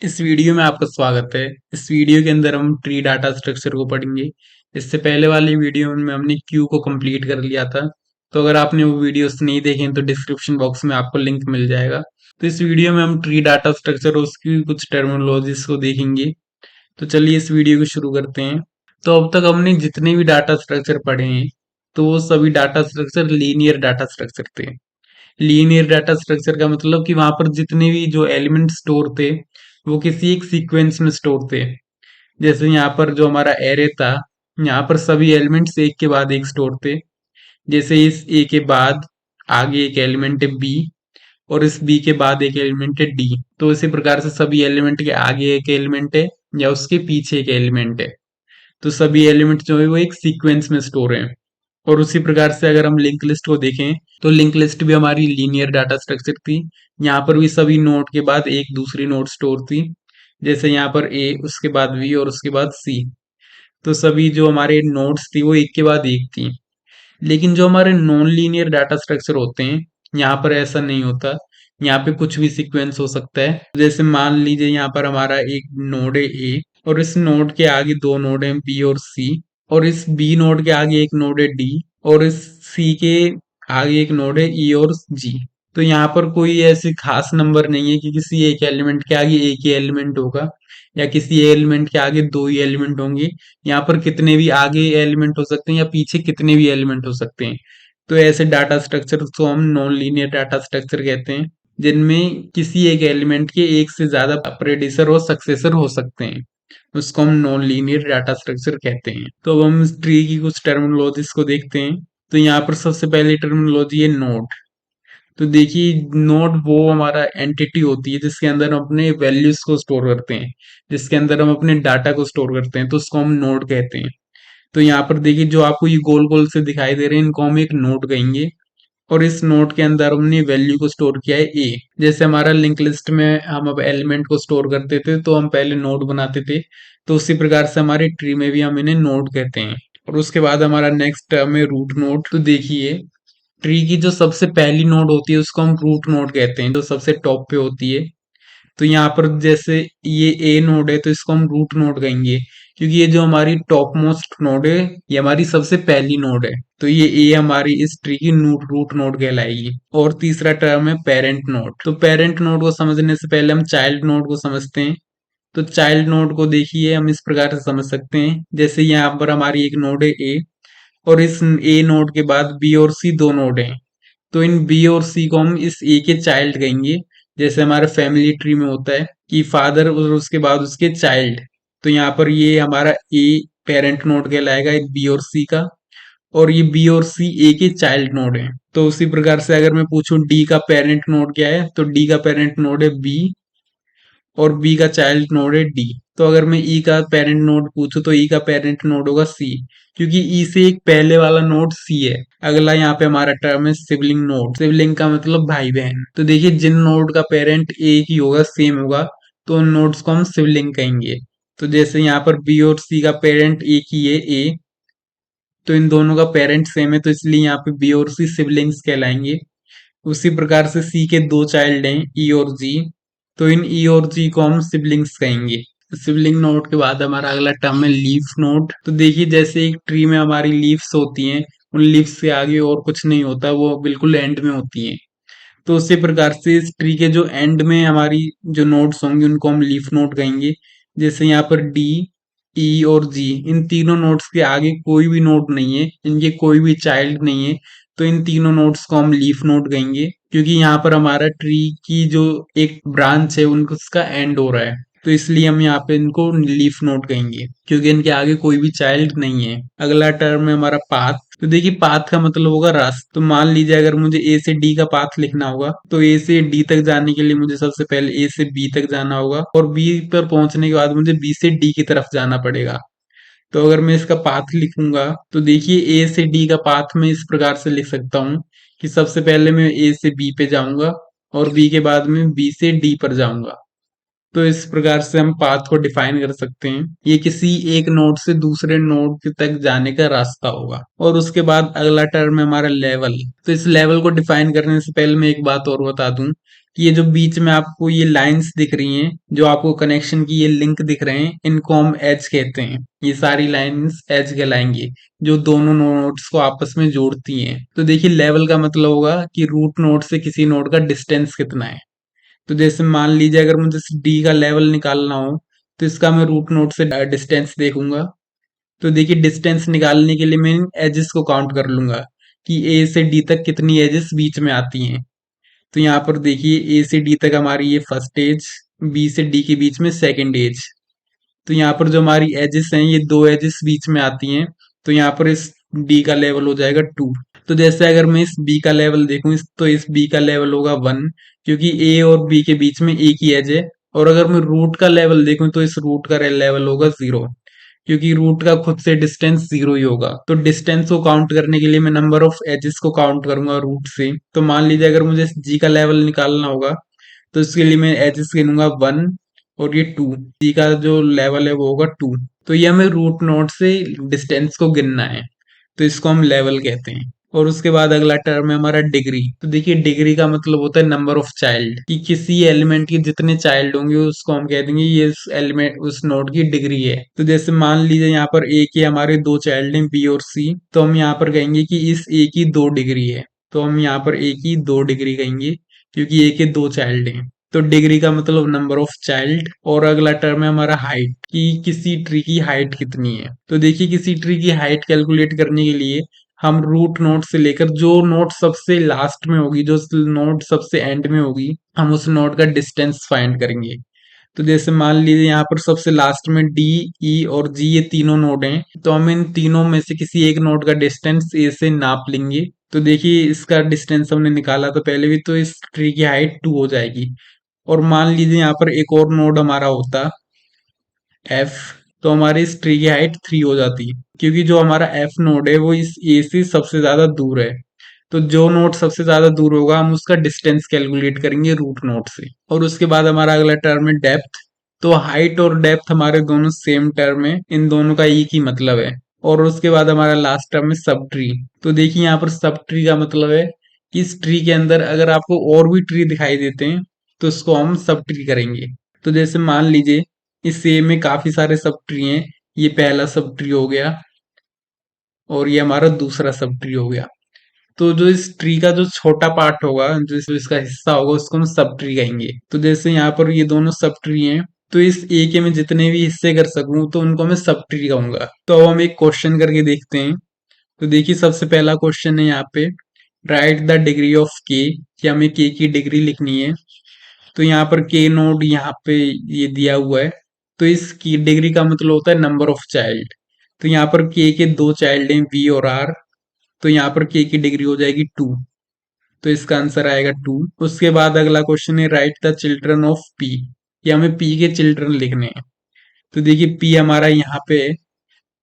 इस वीडियो में आपका स्वागत है। इस वीडियो के अंदर हम ट्री डाटा स्ट्रक्चर को पढ़ेंगे। इससे पहले वाली वीडियो में हमने क्यू को कंप्लीट कर लिया था। तो अगर आपने वो वीडियोस नहीं देखे हैं तो डिस्क्रिप्शन बॉक्स में आपको लिंक मिल जाएगा। तो इस वीडियो में हम ट्री डाटा स्ट्रक्चर और उसकी कुछ टर्मिनोलॉजीज को देखेंगे। तो चलिए इस वीडियो को शुरू करते हैं। तो अब तक हमने जितने भी डाटा स्ट्रक्चर पढ़े हैं तो वो सभी data structure linear data structure थे। लीनियर डाटा स्ट्रक्चर का मतलब कि वहां पर जितने भी जो एलिमेंट स्टोर थे वो किसी एक सीक्वेंस में स्टोर थे। जैसे यहाँ पर जो हमारा एरे था, यहाँ पर सभी एलिमेंट्स एक के बाद एक स्टोर थे। जैसे इस ए के बाद आगे एक एलिमेंट है बी, और इस बी के बाद एक एलिमेंट है डी। तो इसी प्रकार से सभी एलिमेंट के आगे एक एलिमेंट है या उसके पीछे एक एलिमेंट है। तो सभी एलिमेंट जो है वो एक सीक्वेंस में स्टोर है। और उसी प्रकार से अगर हम लिंक लिस्ट को देखें तो लिंक लिस्ट भी हमारी लीनियर डाटा स्ट्रक्चर थी। यहाँ पर भी सभी नोड के बाद एक दूसरी नोड स्टोर थी। जैसे यहाँ पर ए, उसके बाद बी और उसके बाद सी। तो सभी जो हमारे नोड्स थी वो एक के बाद एक थी। लेकिन जो हमारे नॉन लीनियर डाटा स्ट्रक्चर होते हैं यहाँ पर ऐसा नहीं होता। यहाँ पे कुछ भी सीक्वेंस हो सकता है। जैसे मान लीजिए यहाँ पर हमारा एक नोड है ए, और इस नोड के आगे दो नोड हैं बी और सी, और इस बी नोड के आगे एक नोड है डी, और इस सी के आगे एक नोड है ई और जी। तो यहाँ पर कोई ऐसी खास नंबर नहीं है कि किसी एक एलिमेंट के आगे एक ही एलिमेंट होगा या किसी एलिमेंट के आगे दो ही एलिमेंट होंगे। यहाँ पर कितने भी आगे एलिमेंट हो सकते हैं या पीछे कितने भी एलिमेंट हो सकते हैं। तो ऐसे डाटा स्ट्रक्चर को हम नॉन लीनियर डाटा स्ट्रक्चर कहते हैं, जिनमें किसी एक एलिमेंट के एक से ज्यादा प्रेडिसर और सक्सेसर हो सकते हैं। उसको हम नॉन लीनियर डाटा स्ट्रक्चर कहते हैं। तो अब हम इस ट्री की कुछ टर्मिनोलॉजीज को देखते हैं। तो यहाँ पर सबसे पहली टर्मिनोलॉजी है नोड। तो देखिए, नोड वो हमारा एंटिटी होती है जिसके अंदर हम अपने वैल्यूज को स्टोर करते हैं, जिसके अंदर हम अपने डाटा को स्टोर करते हैं, तो उसको हम नोड कहते हैं। तो यहाँ पर देखिए, जो आपको ये गोल गोल से दिखाई दे रहे हैं इनको हम एक नोड कहेंगे। और इस नोड के अंदर हमने वैल्यू को स्टोर किया है ए। जैसे हमारा लिंक लिस्ट में हम अब एलिमेंट को स्टोर करते थे तो हम पहले नोड बनाते थे। तो उसी प्रकार से हमारे ट्री में भी हम इन्हें नोड कहते हैं। और उसके बाद हमारा नेक्स्ट टर्म है रूट नोड। तो देखिए, ट्री की जो सबसे पहली नोड होती है उसको हम रूट नोड कहते हैं, जो सबसे टॉप पे होती है। तो यहाँ पर जैसे ये ए नोड है तो इसको हम रूट नोड कहेंगे, क्योंकि ये जो हमारी टॉप मोस्ट नोड है ये हमारी सबसे पहली नोड है। तो ये ए हमारी इस ट्री की रूट नोड कहलाएगी। और तीसरा टर्म है पेरेंट नोड। तो पेरेंट नोड को समझने से पहले हम चाइल्ड नोड को समझते हैं। तो चाइल्ड नोड को देखिए हम इस प्रकार से समझ सकते हैं। जैसे यहाँ पर हमारी एक नोड है ए, और इस ए नोड के बाद बी और सी दो नोड हैं। तो इन बी और सी को हम इस ए के चाइल्ड कहेंगे। जैसे हमारे फैमिली ट्री में होता है कि फादर और उसके बाद उसके चाइल्ड। तो यहाँ पर ये हमारा ए पेरेंट नोड कहलाएगा एक बी और सी का, और ये बी और सी ए के चाइल्ड नोड है। तो उसी प्रकार से अगर मैं पूछूं डी का पेरेंट नोड क्या है, तो डी का पेरेंट नोड है बी, और बी का चाइल्ड नोड है डी। तो अगर मैं ई का पेरेंट नोड पूछूं तो ई का पेरेंट नोड होगा सी, क्योंकि ई से एक पहले वाला नोड सी है। अगला यहाँ पे हमारा टर्म है सिबलिंग नोड। सिबलिंग का मतलब भाई बहन। तो देखिए, जिन नोड का पेरेंट एक ही होगा, सेम होगा, तो उन नोड्स को हम सिबलिंग कहेंगे। तो जैसे यहाँ पर बी और सी का पेरेंट एक ही है ए, तो इन दोनों का पेरेंट सेम है, तो इसलिए यहाँ पे बी और सी सिबलिंग्स कहलाएंगे। उसी प्रकार से सी के दो चाइल्ड हैं ई और जी, तो इन ई और जी को हम सिबलिंग्स कहेंगे। सिबलिंग नोड के बाद हमारा अगला टर्म है लीफ नोड। तो देखिए, जैसे एक ट्री में हमारी लीव्स होती हैं, उन लीव्स के आगे और कुछ नहीं होता, वो बिल्कुल एंड में होती है। तो उसी प्रकार से इस ट्री के जो एंड में हमारी जो नोड्स होंगे उनको हम लीफ नोड कहेंगे। जैसे यहाँ पर डी, ई और जी, इन तीनों नोड्स के आगे कोई भी नोड नहीं है, इनके कोई भी चाइल्ड नहीं है, तो इन तीनों नोड्स को हम लीफ नोड कहेंगे, क्योंकि यहाँ पर हमारा ट्री की जो एक ब्रांच है उनको उसका एंड हो रहा है। तो इसलिए हम यहाँ पे इनको लीफ नोड कहेंगे, क्योंकि इनके आगे कोई भी चाइल्ड नहीं है। अगला टर्म है हमारा पाथ। तो देखिए, पाथ का मतलब होगा रास्ता। तो मान लीजिए अगर मुझे ए से डी का पाथ लिखना होगा तो ए से डी तक जाने के लिए मुझे सबसे पहले ए से बी तक जाना होगा, और बी पर पहुंचने के बाद मुझे बी से डी की तरफ जाना पड़ेगा। तो अगर मैं इसका पाथ लिखूंगा तो देखिए, ए से डी का पाथ मैं इस प्रकार से लिख सकता हूँ कि सबसे पहले मैं ए से बी पे जाऊंगा, और बी के बाद में बी से डी पर जाऊंगा। तो इस प्रकार से हम पाथ को डिफाइन कर सकते हैं। ये किसी एक नोड से दूसरे नोड तक जाने का रास्ता होगा। और उसके बाद अगला टर्म है हमारा लेवल। तो इस लेवल को डिफाइन करने से पहले मैं एक बात और बता दूं कि ये जो बीच में आपको ये लाइंस दिख रही हैं, जो आपको कनेक्शन की ये लिंक दिख रहे हैं, इनको हम एज कहते हैं। ये सारी लाइंस एज कहलाएंगी, जो दोनों नोड्स को आपस में जोड़ती हैं। तो देखिए, लेवल का मतलब होगा कि रूट नोड से किसी नोड का डिस्टेंस कितना है। तो जैसे मान लीजिए अगर मुझे डी का लेवल निकालना हो, तो इसका मैं रूट नोड से डिस्टेंस देखूंगा। तो देखिए, डिस्टेंस निकालने के लिए मैं इन एजेस को काउंट कर लूंगा कि ए से डी तक कितनी एजेस बीच में आती हैं। तो यहाँ पर देखिए, ए से डी तक हमारी ये फर्स्ट एज, बी से डी के बीच में सेकंड एज। तो यहाँ पर जो हमारी एजेस हैं, ये दो एजेस बीच में आती हैं। तो यहाँ पर इस डी का लेवल हो जाएगा 2। तो जैसे अगर मैं इस बी का लेवल देखूं, तो इस बी का लेवल होगा 1, क्योंकि ए और बी के बीच में एक ही एज है। और अगर मैं रूट का लेवल देखूं, तो इस रूट का लेवल होगा 0, क्योंकि रूट का खुद से डिस्टेंस 0 ही होगा। तो डिस्टेंस को काउंट करने के लिए मैं नंबर ऑफ एजेस को काउंट करूंगा रूट से। तो मान लीजिए अगर मुझे जी का लेवल निकालना होगा, तो इसके लिए मैं एजेस गिनूंगा 1 और ये 2। जी का जो लेवल है वो होगा 2। तो ये हमें रूट नोड से डिस्टेंस को गिनना है, तो इसको हम लेवल कहते हैं। और उसके बाद अगला टर्म है हमारा डिग्री। तो देखिए, डिग्री का मतलब होता है नंबर ऑफ चाइल्ड, कि किसी एलिमेंट के जितने चाइल्ड होंगे उसको हम कह देंगे ये उस एलिमेंट उस नोड की डिग्री है। तो जैसे मान लीजिए यहाँ पर ए के हमारे दो चाइल्ड हैं, बी और सी। तो हम यहाँ पर कहेंगे कि इस ए की 2 डिग्री है। तो हम यहाँ पर ए की 2 डिग्री कहेंगे, क्योंकि ए के 2 चाइल्ड हैं। तो डिग्री का मतलब नंबर ऑफ चाइल्ड। और अगला टर्म है हमारा हाइट, कि किसी ट्री की हाइट कितनी है। तो देखिए, किसी ट्री की हाइट कैलकुलेट करने के लिए हम रूट नोड से लेकर जो नोड सबसे लास्ट में होगी, जो नोड सबसे एंड में होगी, हम उस नोड का डिस्टेंस फाइंड करेंगे। तो जैसे मान लीजिए यहाँ पर सबसे लास्ट में डी, ई और जी ये तीनों नोड हैं। तो हम इन तीनों में से किसी एक नोड का डिस्टेंस ए से नाप लेंगे। तो देखिए, इसका डिस्टेंस हमने निकाला था पहले भी, तो इस ट्री की हाइट 2 हो जाएगी। और मान लीजिए यहाँ पर एक और नोड हमारा होता एफ, तो हमारी इस ट्री की हाइट 3 हो जाती, क्योंकि जो हमारा एफ नोड है वो इस ए से सबसे ज्यादा दूर है। तो जो नोड सबसे ज्यादा दूर होगा, हम उसका डिस्टेंस कैलकुलेट करेंगे रूट नोड से। और उसके बाद हमारा अगला टर्म है डेप्थ। तो हाइट और डेप्थ हमारे दोनों सेम टर्म है, इन दोनों का एक ही मतलब है। और उसके बाद हमारा लास्ट टर्म है सब ट्री। तो देखिए, यहाँ पर सब ट्री का मतलब है कि इस ट्री के अंदर अगर आपको और भी ट्री दिखाई देते हैं, तो इसको हम सब ट्री करेंगे। तो जैसे मान लीजिए, इस ए में काफी सारे सब ट्री हैं। ये पहला सब ट्री हो गया, और ये हमारा दूसरा सब ट्री हो गया। तो जो इस ट्री का जो छोटा पार्ट होगा, जो इसका हिस्सा होगा, उसको हम सब ट्री कहेंगे। तो जैसे यहाँ पर ये दोनों सब ट्री हैं, तो इस ए के मैं जितने भी हिस्से कर सकूं, तो उनको मैं सब ट्री कहूंगा। तो अब हम एक क्वेश्चन करके देखते हैं। तो देखिए, सबसे पहला क्वेश्चन है यहाँ पे, राइट द डिग्री ऑफ के, कि हमें के की डिग्री लिखनी है। तो यहाँ पर के नोड यहाँ पे ये दिया हुआ है। तो इस की डिग्री का मतलब होता है नंबर ऑफ चाइल्ड। तो यहाँ पर के 2 चाइल्ड हैं, वी और आर। तो यहाँ पर के की डिग्री हो जाएगी 2। तो इसका आंसर आएगा 2। उसके बाद अगला क्वेश्चन है, right the children of P, कि हमें पी के चिल्ड्रन लिखने हैं। तो देखिए, पी हमारा यहाँ पे है,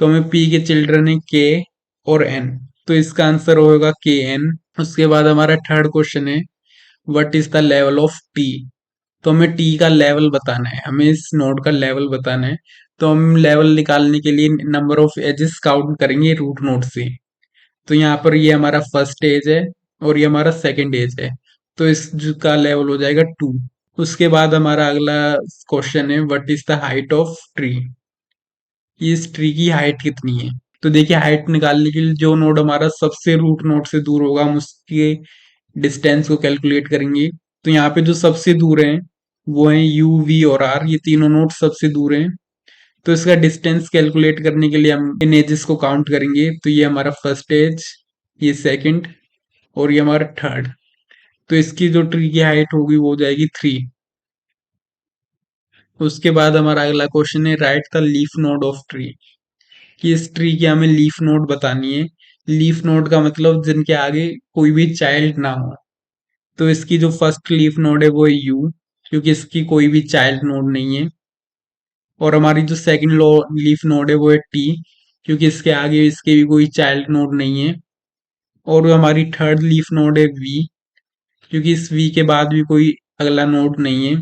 तो हमें पी के चिल्ड्रन है के और एन। तो इसका आंसर होगा के एन। उसके बाद हमारा थर्ड क्वेश्चन है, what is the level of T. तो हमें टी का लेवल बताना है, हमें इस नोड का लेवल बताना है। तो हम लेवल निकालने के लिए नंबर ऑफ एजेस काउंट करेंगे रूट नोड से। तो यहाँ पर ये हमारा फर्स्ट एज है, और ये हमारा सेकंड एज है। तो इसका लेवल हो जाएगा 2। उसके बाद हमारा अगला क्वेश्चन है, what is the height of tree, इस ट्री की हाइट कितनी है। तो देखिए, हाइट निकालने के लिए जो नोड हमारा सबसे रूट नोड से दूर होगा, हम उसके डिस्टेंस को कैलकुलेट करेंगे। तो यहाँ पे जो सबसे दूर हैं वो हैं यू, वी और आर, ये तीनों नोड सबसे दूर हैं। तो इसका डिस्टेंस कैलकुलेट करने के लिए हम इन एजेस को काउंट करेंगे। तो ये हमारा फर्स्ट एज, ये सेकंड, और ये हमारा थर्ड। तो इसकी जो ट्री की हाइट होगी वो हो जाएगी 3। उसके बाद हमारा अगला क्वेश्चन है, right the leaf node of tree, कि इस ट्री की हमें लीफ नोड बतानी है। लीफ नोड का मतलब जिनके आगे कोई भी चाइल्ड ना हो। तो इसकी जो फर्स्ट लीफ नोड है वो है यू, क्योंकि इसकी कोई भी चाइल्ड नोड नहीं है। और हमारी जो सेकंड लीफ नोड है वो है टी, क्योंकि इसके आगे इसके भी कोई चाइल्ड नोड नहीं है। और हमारी थर्ड लीफ नोड है वी, क्योंकि इस वी के बाद भी कोई अगला नोड नहीं है।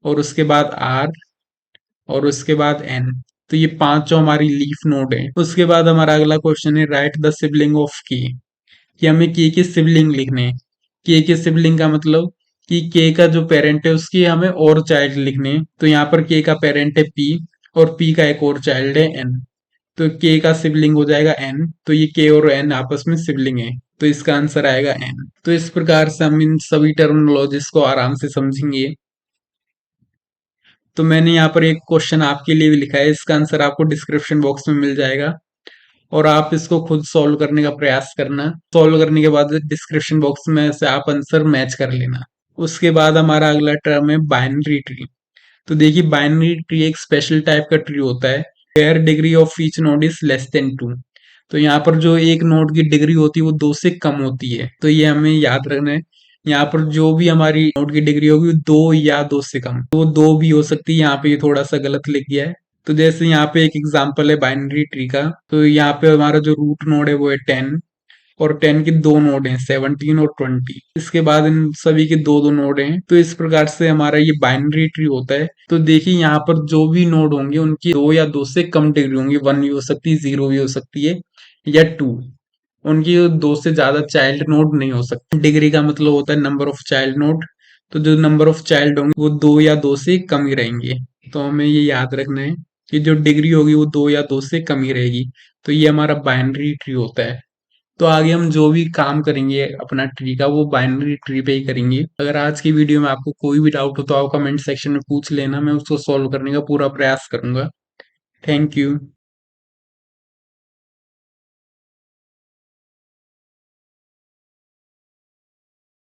और उसके बाद आर और उसके बाद एन। तो ये पांचों हमारी लीफ नोड है। उसके बाद हमारा अगला क्वेश्चन है राइट द सिबलिंग ऑफ के, कि हमें के सिबलिंग लिखने हैं। के सिबलिंग का मतलब कि के का जो पेरेंट है उसकी हमें और चाइल्ड लिखने हैं। तो यहाँ पर के का पेरेंट है पी और पी का एक और चाइल्ड है एन। तो के का सिबलिंग हो जाएगा एन। तो ये के और एन आपस में सिबलिंग है, तो इसका आंसर आएगा एन। तो इस प्रकार से हम इन सभी टर्मिनोलॉजीज को आराम से समझेंगे। तो मैंने यहाँ पर एक क्वेश्चन आपके लिए भी लिखा है, इसका आंसर आपको डिस्क्रिप्शन बॉक्स में मिल जाएगा और आप इसको खुद सॉल्व करने का प्रयास करना। सॉल्व करने के बाद डिस्क्रिप्शन बॉक्स में से आप आंसर मैच कर लेना। उसके बाद हमारा अगला टर्म है बाइनरी ट्री। तो देखिए बाइनरी ट्री एक स्पेशल टाइप का ट्री होता है where degree of each node is less than 2। तो यहाँ पर जो एक नोड की डिग्री होती है वो 2 से कम होती है, तो ये हमें याद रखना है। यहाँ पर जो भी हमारी नोड की डिग्री होगी वो 2 या 2 से कम, तो वो 2 भी हो सकती है। यहाँ पे ये थोड़ा सा गलत लिख गया है। तो जैसे यहाँ पे एक एग्जांपल है बाइनरी ट्री का, तो यहाँ पे हमारा जो रूट नोड है वो है 10 और 10 के दो नोड हैं 17 और 20। इसके बाद इन सभी के दो दो नोड हैं। तो इस प्रकार से हमारा ये बाइनरी ट्री होता है। तो देखिए यहाँ पर जो भी नोड होंगे उनकी 2 या 2 से कम डिग्री होंगी, 1 भी हो सकती है, 0 भी हो सकती है या 2। उनकी 2 से ज्यादा चाइल्ड नोड नहीं हो सकते। डिग्री का मतलब होता है नंबर ऑफ चाइल्ड नोड। तो जो नंबर ऑफ चाइल्ड होंगे वो 2 या 2 से कम ही रहेंगे। तो हमें ये याद रखना है कि जो डिग्री होगी वो 2 या 2 से कम ही रहेगी। तो ये हमारा बाइनरी ट्री होता है। तो आगे हम जो भी काम करेंगे अपना ट्री का वो बाइनरी ट्री पे ही करेंगे। अगर आज की वीडियो में आपको कोई भी डाउट हो तो आप कमेंट सेक्शन में पूछ लेना, मैं उसको सॉल्व करने का पूरा प्रयास करूंगा। Thank you.